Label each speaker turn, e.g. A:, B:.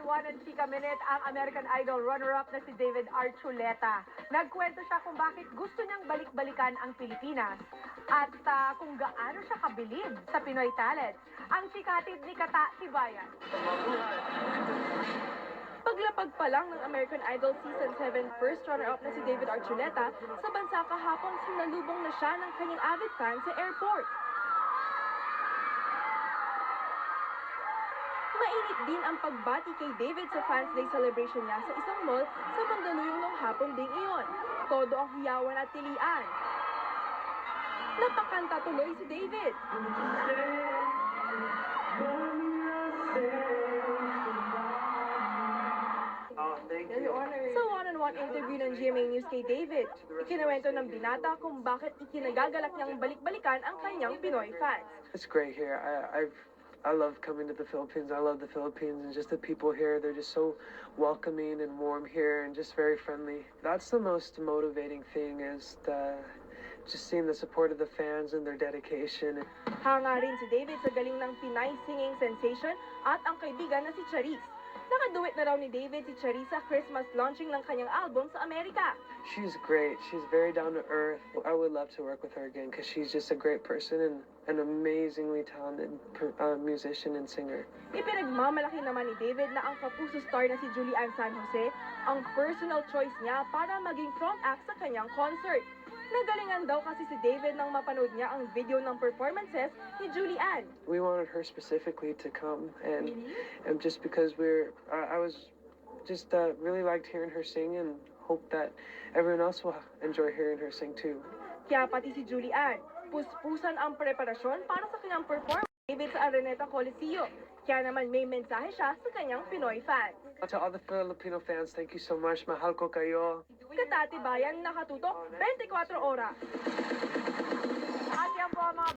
A: One and Chika Minute ang American Idol runner-up na si David Archuleta. Nagkwento siya kung bakit gusto niyang balik-balikan ang Pilipinas at kung gaano siya kabilib sa Pinoy talent. Ang chikatid ni Kata Tibayan.
B: Paglapag pa lang ng American Idol Season 7 first runner-up na si David Archuleta, sa bansa kahapon sinalubong na siya ng kanyang avid fans sa airport. Mainit din ang pagbati kay David sa Fans Day celebration niya sa isang mall sa Mandaluyong noong hapon ding iyon. Todo ang hiyawan at tilian. Napakanta tuloy si David. Sa one-on-one interview ng GMA News kay David, ikinawento ng binata kung bakit ikinagagalak niyang balik-balikan ang kanyang Pinoy fans.
C: It's great here. I love coming to the Philippines. I love the Philippines and just the people here. They're just so welcoming and warm here and just very friendly. That's the most motivating thing is just seeing the support of the fans and their dedication.
B: Hanga rin si David sa galing ng Pinay singing sensation at ang kaibigan na si Charisse. Nakaduet na raw ni David si Charisse sa Christmas launching ng kanyang album sa Amerika.
C: She's great. She's very down to earth. I would love to work with her again because she's just a great person and an amazingly talented musician and singer.
B: Ipinagmamalaki naman ni David na ang kapuso star na si Julian San Jose ang personal choice niya para maging front act sa kanyang concert. Nagalingan daw kasi si David nang mapanood niya ang video ng performances ni Julian.
C: We wanted her specifically to come and just because I was just really liked hearing her sing and hope that everyone else will enjoy hearing her sing too.
B: Kaya pati si Julian, puspusan ang preparasyon para sa kanyang performance David sa Araneta Coliseo. Kaya naman may mensahe siya sa kanyang Pinoy fans.
C: To all the Filipino fans, thank you so much. Mahal ko kayo.
B: Kata Tibayan, nakatutok 24 oras.
A: At yan po ang mga